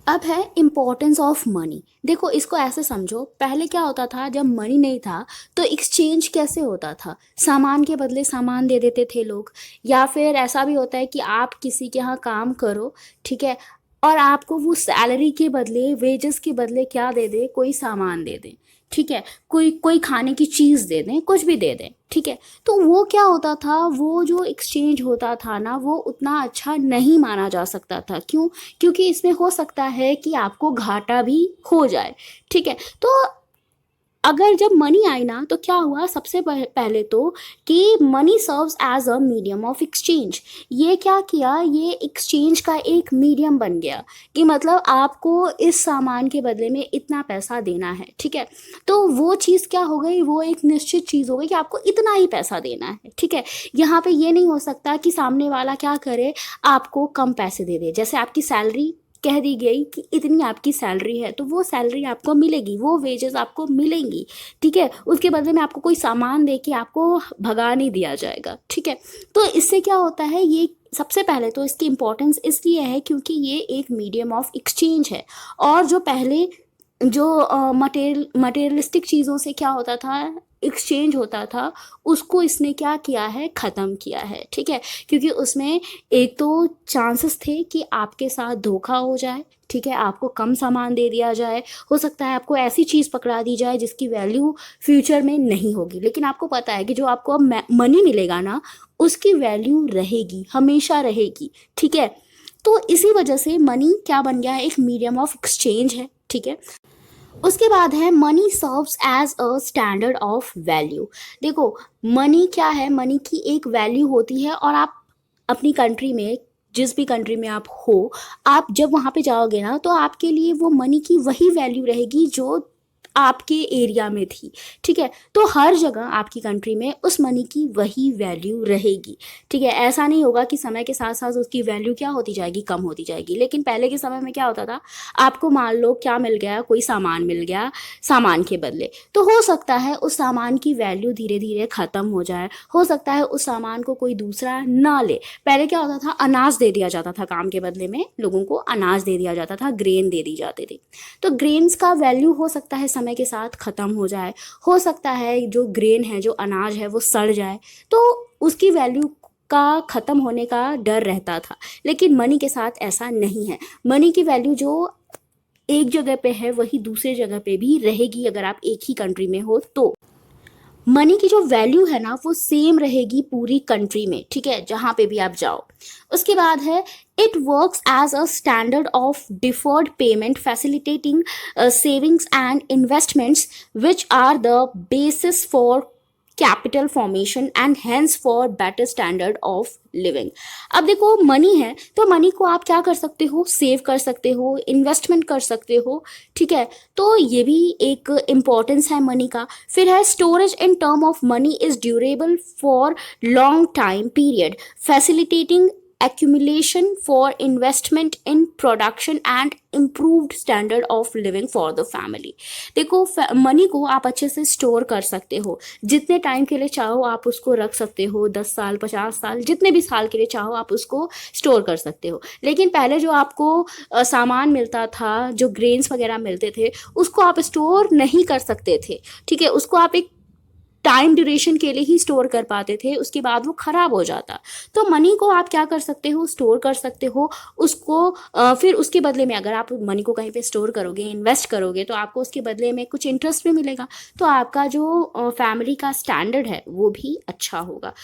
अब है इम्पोर्टेंस ऑफ मनी। देखो इसको ऐसे समझो, पहले क्या होता था, जब मनी नहीं था तो एक्सचेंज कैसे होता था, सामान के बदले सामान दे देते थे लोग, या फिर ऐसा भी होता है कि आप किसी के यहाँ काम करो, ठीक है, और आपको वो सैलरी के बदले, वेजेस के बदले क्या दे दे, कोई सामान दे दें, ठीक है, कोई खाने की चीज़ दे दें, कुछ भी दे दें, ठीक है। तो वो क्या होता था, वो जो एक्सचेंज होता था ना, वो उतना अच्छा नहीं माना जा सकता था। क्यों, क्योंकि इसमें हो सकता है कि आपको घाटा भी हो जाए, ठीक है। तो अगर जब मनी आई ना तो क्या हुआ, सबसे पहले तो कि money serves as a medium of exchange. ये क्या किया, ये एक्सचेंज का एक मीडियम बन गया कि मतलब आपको इस सामान के बदले में इतना पैसा देना है, ठीक है। तो वो चीज़ क्या हो गई, वो एक निश्चित चीज़ हो गई कि आपको इतना ही पैसा देना है, ठीक है। यहाँ पे ये नहीं हो सकता कि सामने वाला क्या करे, आपको कम पैसे दे दे। जैसे आपकी सैलरी कह दी गई कि इतनी आपकी सैलरी है, तो वो सैलरी आपको मिलेगी, वो वेजेस आपको मिलेंगी, ठीक है। उसके बदले में आपको कोई सामान दे के आपको भगा नहीं दिया जाएगा, ठीक है। तो इससे क्या होता है, ये सबसे पहले तो इसकी इम्पोर्टेंस इसलिए है क्योंकि ये एक मीडियम ऑफ एक्सचेंज है। और जो पहले जो मटेरियलिस्टिक चीज़ों से क्या होता था, एक्सचेंज होता था, उसको इसने क्या किया है, ख़त्म किया है, ठीक है। क्योंकि उसमें एक तो चांसेस थे कि आपके साथ धोखा हो जाए, ठीक है, आपको कम सामान दे दिया जाए, हो सकता है आपको ऐसी चीज़ पकड़ा दी जाए जिसकी वैल्यू फ्यूचर में नहीं होगी। लेकिन आपको पता है कि जो आपको अब मनी मिलेगा ना, उसकी वैल्यू रहेगी, हमेशा रहेगी, ठीक है। तो इसी वजह से मनी क्या बन गया है, एक मीडियम ऑफ एक्सचेंज है, ठीक है। उसके बाद है money serves as a standard of value. देखो, मनी क्या है, मनी की एक वैल्यू होती है। और आप अपनी कंट्री में, जिस भी कंट्री में आप हो, आप जब वहाँ पे जाओगे ना, तो आपके लिए वो मनी की वही वैल्यू रहेगी जो आपके एरिया में थी, ठीक है। तो हर जगह आपकी कंट्री में उस मनी की वही वैल्यू रहेगी, ठीक है। ऐसा नहीं होगा कि समय के साथ साथ उसकी वैल्यू क्या होती जाएगी, कम होती जाएगी। लेकिन पहले के समय में क्या होता था, आपको मान लो क्या मिल गया, कोई सामान मिल गया, सामान के बदले, तो हो सकता है उस सामान की वैल्यू धीरे धीरे ख़त्म हो जाए, हो सकता है उस सामान को कोई दूसरा ना ले। पहले क्या होता था, अनाज दे दिया जाता था, काम के बदले में लोगों को अनाज दे दिया जाता था, ग्रेन दे दी जाती थी। तो ग्रेन्स का वैल्यू हो सकता है समय के साथ ख़त्म हो जाए, हो सकता है जो ग्रेन है, जो अनाज है, वो सड़ जाए, तो उसकी वैल्यू का ख़त्म होने का डर रहता था। लेकिन मनी के साथ ऐसा नहीं है। मनी की वैल्यू जो एक जगह पे है वही दूसरे जगह पे भी रहेगी, अगर आप एक ही कंट्री में हो तो। मनी की जो वैल्यू है ना, वो सेम रहेगी पूरी कंट्री में, ठीक है, जहाँ पे भी आप जाओ। उसके बाद है it works as a standard of deferred payment facilitating savings and investments which are the basis for capital formation and hence for better standard of living. अब देखो, मनी है तो मनी को आप क्या कर सकते हो, सेव कर सकते हो, इन्वेस्टमेंट कर सकते हो, ठीक है। तो ये भी एक इम्पॉर्टेंस है मनी का। फिर है storage in term of money is durable for long time period facilitating accumulation for investment in production and improved standard of living for the family। देखो, मनी को आप अच्छे से स्टोर कर सकते हो, जितने टाइम के लिए चाहो आप उसको रख सकते हो, 10 साल, 50 साल, जितने भी साल के लिए चाहो आप उसको स्टोर कर सकते हो। लेकिन पहले जो आपको सामान मिलता था, जो ग्रेन्स वगैरह मिलते थे, उसको आप स्टोर नहीं कर सकते थे, ठीक है। उसको आप एक टाइम ड्यूरेशन के लिए ही स्टोर कर पाते थे, उसके बाद वो ख़राब हो जाता। तो मनी को आप क्या कर सकते हो, स्टोर कर सकते हो उसको। फिर उसके बदले में अगर आप मनी को कहीं पे स्टोर करोगे, इन्वेस्ट करोगे, तो आपको उसके बदले में कुछ इंटरेस्ट भी मिलेगा। तो आपका जो फैमिली का स्टैंडर्ड है वो भी अच्छा होगा।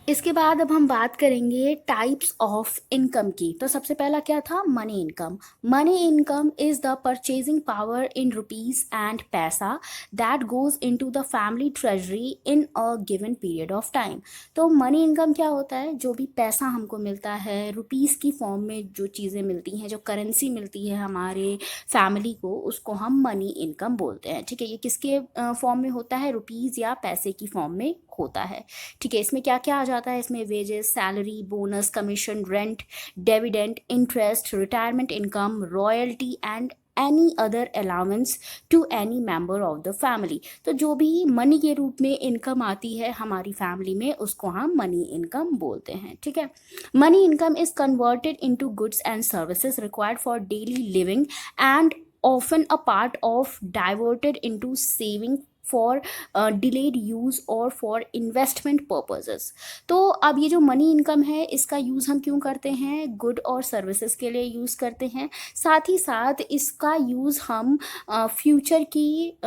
इसके बाद अब हम बात करेंगे टाइप्स ऑफ इनकम की। तो सबसे पहला क्या था, money income. Money income is the purchasing power in rupees and पैसा that goes into the family treasury in a given period of time. तो मनी इनकम क्या होता है, जो भी पैसा हमको मिलता है रुपीज़ की फॉर्म में, जो चीज़ें मिलती हैं, जो करेंसी मिलती है हमारे फैमिली को, उसको हम मनी इनकम बोलते हैं, ठीक है। ये किसके फॉर्म में होता है, रुपीज़ या पैसे की फॉर्म में होता है, ठीक है। इसमें क्या क्या आ जाता है, इसमें wages, salary, bonus, commission, rent, dividend, interest, retirement income, royalty and any other allowance to any member of the family. तो जो भी मनी के रूप में इनकम आती है हमारी फैमिली में, उसको हम मनी इनकम बोलते हैं, ठीक है। Money income is converted into goods and services required for daily living and often a part of diverted into saving for delayed use और फॉर इन्वेस्टमेंट पर्पजेस। तो अब ये जो मनी इनकम है, इसका यूज़ हम क्यों करते हैं, गुड और सर्विसेज के लिए यूज़ करते हैं। साथ ही साथ इसका यूज़ हम फ्यूचर की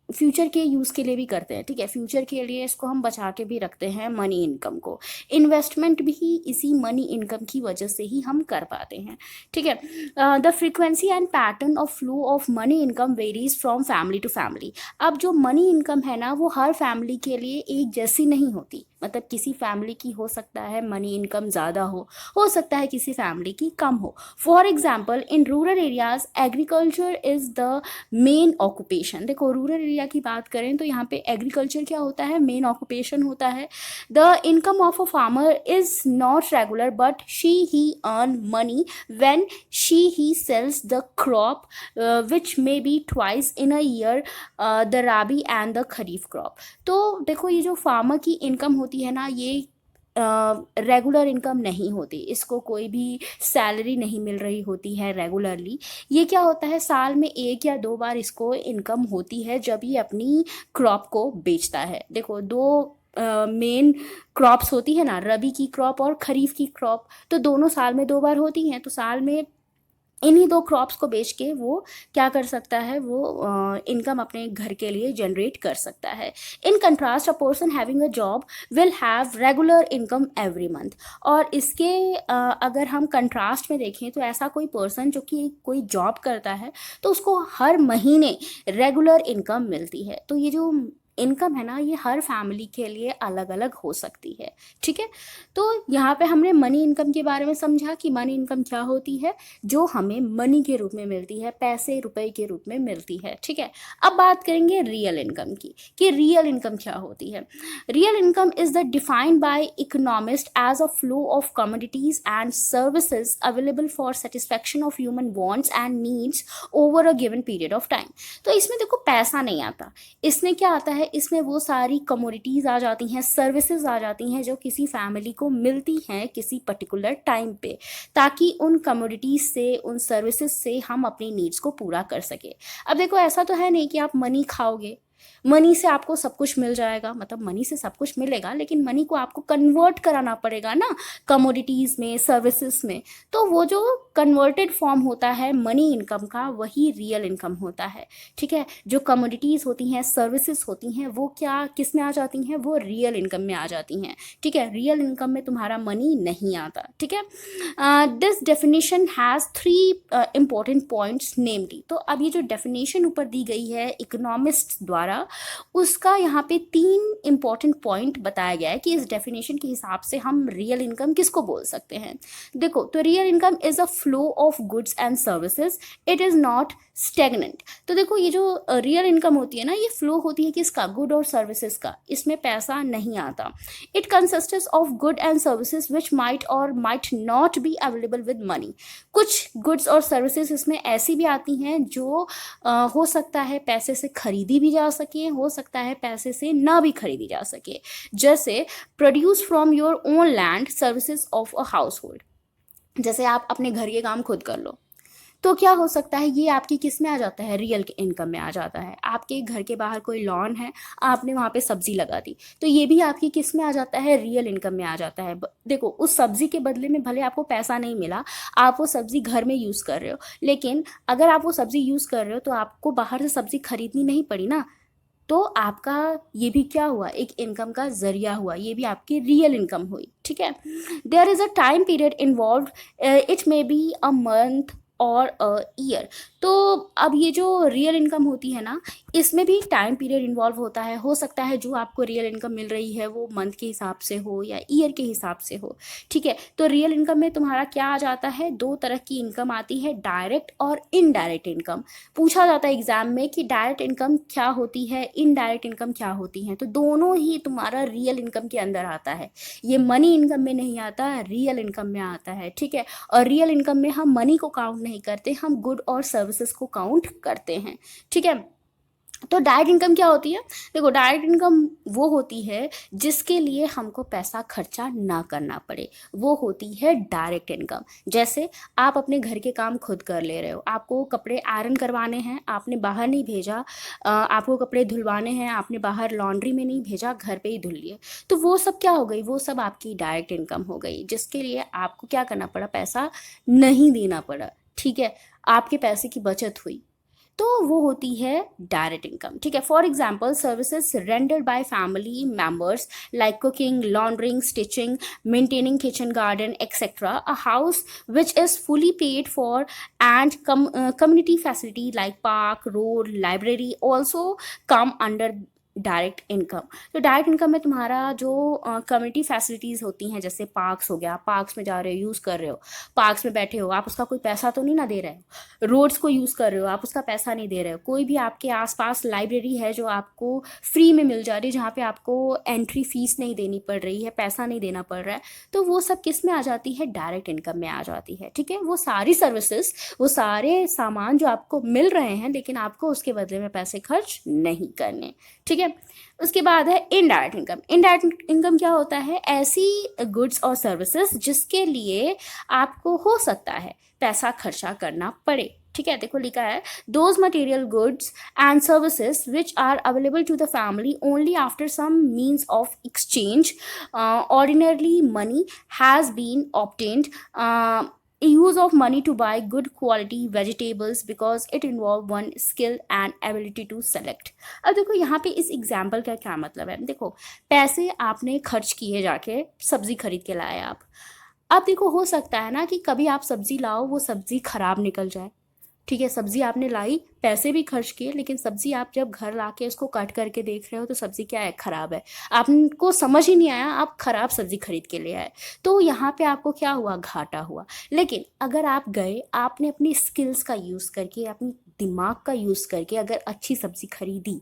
फ्यूचर के यूज़ के लिए भी करते हैं, ठीक है, फ्यूचर के लिए इसको हम बचा के भी रखते हैं मनी इनकम को। इन्वेस्टमेंट भी इसी मनी इनकम की वजह से ही हम कर पाते हैं, ठीक है। The frequency and pattern of flow of money income varies from family to family. अब जो मनी इनकम है ना, वो हर फैमिली के लिए एक जैसी नहीं होती। मतलब किसी फैमिली की हो सकता है मनी इनकम ज़्यादा हो सकता है किसी फैमिली की कम हो। For example in rural areas agriculture is the main occupation. देखो रूरल एरिया की बात करें तो यहाँ पे एग्रीकल्चर क्या होता है, मेन ऑक्यूपेशन होता है। The income of a farmer is not regular but she he earn money when she he sells the crop which may be twice in a year, the rabi and the kharif crop. तो देखो ये जो farmer की income होती है ना, ये regular income नहीं होती, इसको कोई भी सैलरी नहीं मिल रही होती है रेगुलरली। ये क्या होता है, साल में 1 या 2 बार इसको इनकम होती है जब ये अपनी क्रॉप को बेचता है। देखो दो मेन क्रॉप्स होती है ना, रबी की क्रॉप और खरीफ की क्रॉप, तो दोनों साल में 2 बार होती हैं। तो साल में इन्हीं 2 क्रॉप्स को बेच के वो क्या कर सकता है, वो इनकम अपने घर के लिए जनरेट कर सकता है। In contrast a person having a job will have regular income every month. और इसके अगर हम कंट्रास्ट में देखें तो ऐसा कोई पर्सन जो कि कोई जॉब करता है तो उसको हर महीने रेगुलर इनकम मिलती है। तो ये जो इनकम है ना, ये हर फैमिली के लिए अलग अलग हो सकती है, ठीक है। तो यहाँ पे हमने मनी इनकम के बारे में समझा कि मनी इनकम क्या होती है, जो हमें मनी के रूप में मिलती है, पैसे रुपए के रूप में मिलती है, ठीक है। अब बात करेंगे रियल इनकम की कि रियल इनकम क्या होती है। Real income is the defined by economist as a flow of commodities and services available for satisfaction of human wants and needs over a given period of time. तो इसमें देखो पैसा नहीं आता, इसमें क्या आता है, इसमें वो सारी कमोडिटीज आ जाती हैं, सर्विसेज आ जाती हैं जो किसी फैमिली को मिलती हैं किसी पर्टिकुलर टाइम पे, ताकि उन कमोडिटीज से, उन सर्विसेज से हम अपनी नीड्स को पूरा कर सके। अब देखो ऐसा तो है नहीं कि आप मनी खाओगे, मनी से आपको सब कुछ मिल जाएगा, मतलब मनी से सब कुछ मिलेगा लेकिन मनी को आपको कन्वर्ट कराना पड़ेगा ना कमोडिटीज में, सर्विसेज में। तो वो जो कन्वर्टेड फॉर्म होता है मनी इनकम का, वही रियल इनकम होता है, ठीक है। जो कमोडिटीज होती हैं, सर्विसेज होती हैं, वो क्या किस में आ जाती हैं, वो रियल इनकम में आ जाती हैं, ठीक है। रियल इनकम में तुम्हारा मनी नहीं आता, ठीक है। This definition has 3 important points namely. तो अब ये जो डेफिनेशन ऊपर दी गई है इकोनॉमिस्ट द्वारा, उसका यहाँ पे 3 इंपॉर्टेंट पॉइंट बताया गया है कि इस डेफिनेशन के हिसाब से हम रियल इनकम किसको बोल सकते हैं। देखो तो real income is a flow of goods and services, it is not stagnant. तो देखो ये जो रियल इनकम होती है ना, ये फ्लो होती है किसका, गुड और सर्विसेज का, इसमें पैसा नहीं आता। It consists of good and services which might or might not be available with money. कुछ गुड्स और सर्विसेज इसमें ऐसी भी आती हैं जो हो सकता है पैसे से खरीदी भी जा सके, हो सकता है पैसे से ना भी खरीदी जा सके। जैसे produce from your own land, services of a house hold. जैसे आप अपने घर के काम खुद कर लो, तो क्या हो सकता है, ये आपकी किस में आ जाता है, रियल इनकम में आ जाता है। आपके घर के बाहर कोई लॉन है, आपने वहाँ पे सब्जी लगा दी, तो ये भी आपकी किस में आ जाता है, रियल इनकम में आ जाता है। देखो उस सब्जी के बदले में भले आपको पैसा नहीं मिला, आप वो सब्जी घर में यूज़ कर रहे हो, लेकिन अगर आप वो सब्जी यूज़ कर रहे हो तो आपको बाहर से सब्जी खरीदनी नहीं पड़ी ना। तो आपका ये भी क्या हुआ, एक इनकम का जरिया हुआ, ये भी आपकी रियल इनकम हुई, ठीक है। There is a time period involve, it may be a month or a year. तो अब ये जो रियल इनकम होती है ना, इसमें भी टाइम पीरियड इन्वॉल्व होता है। हो सकता है जो आपको रियल इनकम मिल रही है वो मंथ के हिसाब से हो या ईयर के हिसाब से हो, ठीक है। तो रियल इनकम में तुम्हारा क्या आ जाता है, 2 तरह की इनकम आती है, डायरेक्ट और इनडायरेक्ट इनकम। पूछा जाता है एग्जाम में कि डायरेक्ट इनकम क्या होती है, इनडायरेक्ट इनकम क्या होती है, तो दोनों ही तुम्हारा रियल इनकम के अंदर आता है। ये मनी इनकम में नहीं आता, रियल इनकम में आता है, ठीक है। और रियल इनकम में हम मनी को काउंट नहीं करते, हम गुड और सर्विसेज को काउंट करते हैं, ठीक है। तो डायरेक्ट इनकम क्या होती है, देखो डायरेक्ट इनकम वो होती है जिसके लिए हमको पैसा खर्चा ना करना पड़े, वो होती है डायरेक्ट इनकम। जैसे आप अपने घर के काम खुद कर ले रहे हो, आपको कपड़े आयरन करवाने हैं, आपने बाहर नहीं भेजा, आपको कपड़े धुलवाने हैं, आपने बाहर लॉन्ड्री में नहीं भेजा, घर पे ही धुल लिए, तो वो सब क्या हो गई, वो सब आपकी डायरेक्ट इनकम हो गई, जिसके लिए आपको क्या करना पड़ा, पैसा नहीं देना पड़ा, ठीक है, आपके पैसे की बचत हुई। तो वो होती है डायरेक्ट इनकम। ठीक है, for example services rendered by family members like cooking, laundering, stitching, maintaining kitchen garden etcetera, a house which is fully paid for, and community facility like park, road, library also come under direct income. तो direct income में तुम्हारा जो community facilities होती हैं, जैसे parks हो गया, parks में जा रहे हो, यूज़ कर रहे हो, पार्क्स में बैठे हो, आप उसका कोई पैसा तो नहीं ना दे रहे हो। रोड्स को यूज़ कर रहे हो, आप उसका पैसा नहीं दे रहे हो। कोई भी आपके आसपास लाइब्रेरी है जो आपको फ्री में मिल जा रही है, जहाँ पे आपको एंट्री फीस नहीं देनी पड़ रही है, पैसा नहीं देना पड़ रहा है, तो वो सब किस में आ जाती है? डायरेक्ट इनकम में आ जाती है। ठीक है, वो सारी सर्विसेज, वो सारे सामान जो आपको मिल रहे हैं लेकिन आपको उसके बदले में पैसे खर्च नहीं करने। ठीक है, उसके बाद है इनडायरेक्ट इनकम। इनडायरेक्ट इनकम क्या होता है? ऐसी गुड्स और सर्विसेज जिसके लिए आपको हो सकता है पैसा खर्चा करना पड़े। ठीक है, देखो लिखा है those material goods and services which are available to the family only after some means of exchange, ordinarily money has been obtained, use of money to buy good quality vegetables because it involve one skill and ability to select। अब देखो यहाँ पे इस example का क्या मतलब है। देखो, पैसे आपने खर्च किए, जाके सब्जी खरीद के लाए आप। अब देखो, हो सकता है ना कि कभी आप सब्जी लाओ, वो सब्जी खराब निकल जाए। ठीक है, सब्जी आपने लाई, पैसे भी खर्च किए, लेकिन सब्जी आप जब घर लाके उसको कट करके देख रहे हो तो सब्जी क्या है? खराब है। आपको समझ ही नहीं आया, आप खराब सब्जी खरीद के ले आए, तो यहाँ पे आपको क्या हुआ? घाटा हुआ। लेकिन अगर आप गए, आपने अपनी स्किल्स का यूज़ करके, अपनी दिमाग का यूज़ करके अगर अच्छी सब्जी खरीदी,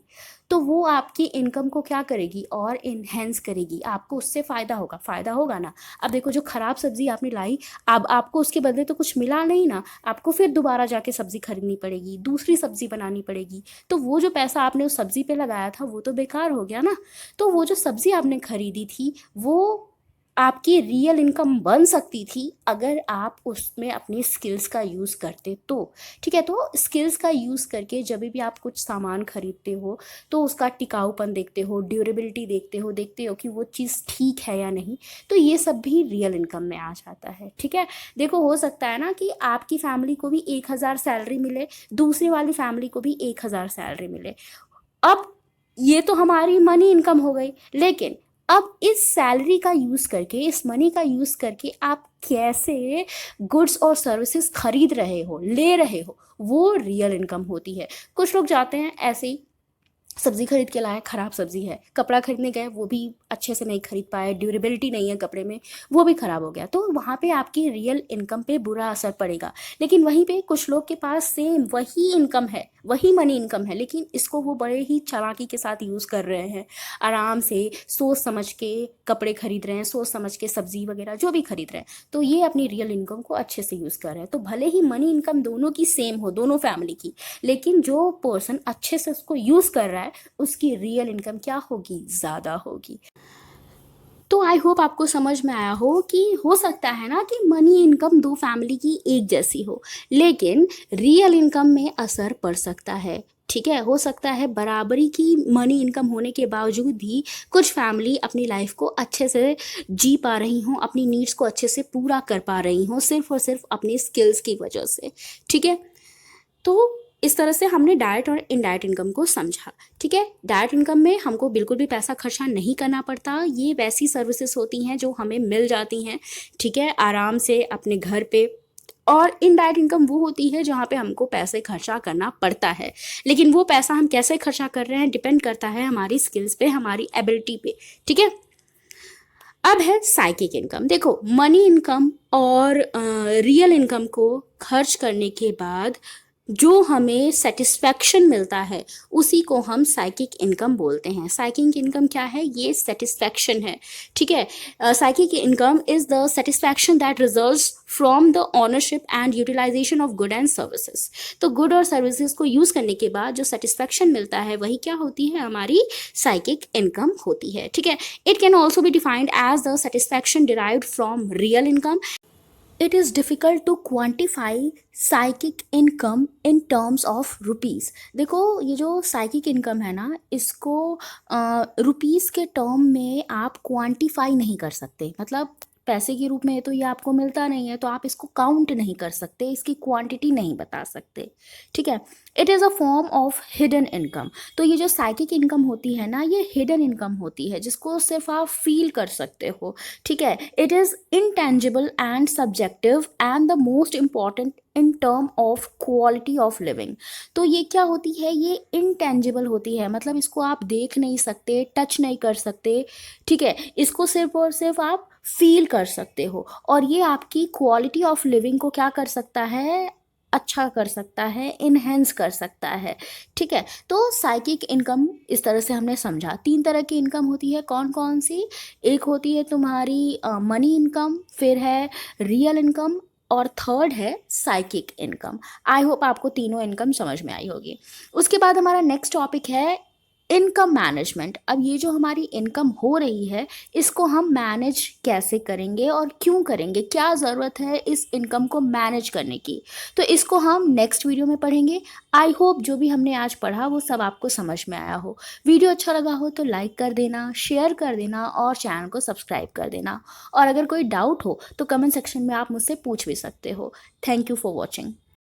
तो वो आपकी इनकम को क्या करेगी? और इन्हेंस करेगी। आपको उससे फ़ायदा होगा ना। अब देखो, जो ख़राब सब्जी आपने लाई, अब आपको उसके बदले तो कुछ मिला नहीं ना, आपको फिर दोबारा जाके सब्जी खरीदनी पड़ेगी, दूसरी सब्जी बनानी पड़ेगी। तो वो जो पैसा आपने उस सब्जी पे लगाया था वो तो बेकार हो गया ना। तो वो जो सब्जी आपने खरीदी थी वो आपकी रियल इनकम बन सकती थी अगर आप उसमें अपनी स्किल्स का यूज़ करते तो। ठीक है, तो स्किल्स का यूज़ करके जब भी आप कुछ सामान खरीदते हो तो उसका टिकाऊपन देखते हो, ड्यूरेबिलिटी देखते हो कि वो चीज़ ठीक है या नहीं, तो ये सब भी रियल इनकम में आ जाता है। ठीक है, देखो, हो सकता है ना कि आपकी फैमिली को भी 1,000 सैलरी मिले, दूसरी वाली फैमिली को भी 1,000 सैलरी मिले। अब ये तो हमारी मनी इनकम हो गई, लेकिन अब इस सैलरी का यूज़ करके, इस मनी का यूज़ करके आप कैसे गुड्स और सर्विसेज खरीद रहे हो, ले रहे हो, वो रियल इनकम होती है। कुछ लोग जाते हैं ऐसे ही, सब्जी खरीद के लाए, ख़राब सब्जी है, कपड़ा खरीदने गए, वो भी अच्छे से नहीं खरीद पाए, ड्यूरेबिलिटी नहीं है कपड़े में, वो भी ख़राब हो गया, तो वहाँ पे आपकी रियल इनकम पे बुरा असर पड़ेगा। लेकिन वहीं पे कुछ लोग के पास सेम वही इनकम है, वही मनी इनकम है, लेकिन इसको वो बड़े ही चालाकी के साथ यूज़ कर रहे हैं, आराम से सोच समझ के कपड़े खरीद रहे हैं, सोच समझ के सब्जी वगैरह जो भी खरीद रहे हैं, तो ये अपनी रियल इनकम को अच्छे से यूज़ कर रहे हैं। तो भले ही मनी इनकम दोनों की सेम हो, दोनों फैमिली की, लेकिन जो पर्सन अच्छे से उसको यूज़ कर रहा है उसकी रियल इनकम क्या होगी? ज़्यादा होगी। तो आई होप आपको समझ में आया हो कि हो सकता है ना कि मनी इनकम दो फैमिली की एक जैसी हो, लेकिन रियल इनकम में असर पड़ सकता है। ठीक है, हो सकता है बराबरी की मनी इनकम होने के बावजूद भी कुछ फैमिली अपनी लाइफ को अच्छे से जी पा रही हों, अपनी नीड्स को अच्छे से पूरा कर पा रही हों, सिर्फ और सिर्फ अपनी स्किल्स की वजह से। ठीक है, तो इस तरह से हमने डायरेक्ट और इनडायरेक्ट इनकम को समझा। ठीक है, डायरेक्ट इनकम में हमको बिल्कुल भी पैसा खर्चा नहीं करना पड़ता, ये वैसी सर्विसेज होती हैं जो हमें मिल जाती हैं, ठीक है, आराम से अपने घर पे। और इनडायरेक्ट इनकम वो होती है जहाँ पे हमको पैसे खर्चा करना पड़ता है, लेकिन वो पैसा हम कैसे खर्चा कर रहे हैं डिपेंड करता है हमारी स्किल्स पे, हमारी एबिलिटी पे। ठीक है, अब है साइकिक इनकम। देखो, मनी इनकम और रियल इनकम को खर्च करने के बाद जो हमें सेटिस्फैक्शन मिलता है उसी को हम साइकिक इनकम बोलते हैं। साइकिक इनकम क्या है? ये सेटिस्फैक्शन है। ठीक है, psychic income is the satisfaction that results from the ownership and utilization of good and services. तो गुड और सर्विसेज को यूज़ करने के बाद जो सेटिस्फैक्शन मिलता है वही क्या होती है? हमारी साइकिक इनकम होती है। ठीक है, it can also be defined as the satisfaction derived from real income. It is difficult to quantify psychic income in terms of rupees। देखो, ये जो साइकिक इनकम है ना, इसको रुपीज़ के टर्म में आप क्वांटिफाई नहीं कर सकते। मतलब पैसे के रूप में तो ये आपको मिलता नहीं है, तो आप इसको काउंट नहीं कर सकते, इसकी क्वांटिटी नहीं बता सकते, ठीक है। It is a form of hidden income. तो ये जो साइकिक इनकम होती है ना, ये हिडन इनकम होती है जिसको सिर्फ आप फील कर सकते हो, ठीक है। It is intangible and subjective and the most important in term of quality of living. तो ये क्या होती है, ये इनटेंजिबल होती है, मतलब इसको आप देख नहीं सकते, टच नहीं कर सकते, ठीक है। इसको सिर्फ और सिर्फ आप फील कर सकते हो, और ये आपकी क्वालिटी ऑफ लिविंग को क्या कर सकता है, अच्छा कर सकता है, इनहेंस कर सकता है, ठीक है। तो साइकिक इनकम इस तरह से हमने समझा। 3 तरह की इनकम होती है, कौन कौन सी? एक होती है तुम्हारी मनी इनकम, फिर है रियल इनकम, और थर्ड है साइकिक इनकम। आई होप आपको तीनों इनकम समझ में आई होगी। उसके बाद हमारा नेक्स्ट टॉपिक है इनकम मैनेजमेंट। अब ये जो हमारी इनकम हो रही है, इसको हम मैनेज कैसे करेंगे और क्यों करेंगे, क्या ज़रूरत है इस इनकम को मैनेज करने की, तो इसको हम नेक्स्ट वीडियो में पढ़ेंगे। आई होप जो भी हमने आज पढ़ा वो सब आपको समझ में आया हो। वीडियो अच्छा लगा हो तो लाइक कर देना, शेयर कर देना और चैनल को सब्सक्राइब कर देना। और अगर कोई डाउट हो तो कमेंट सेक्शन में आप मुझसे पूछ भी सकते हो। Thank you for watching.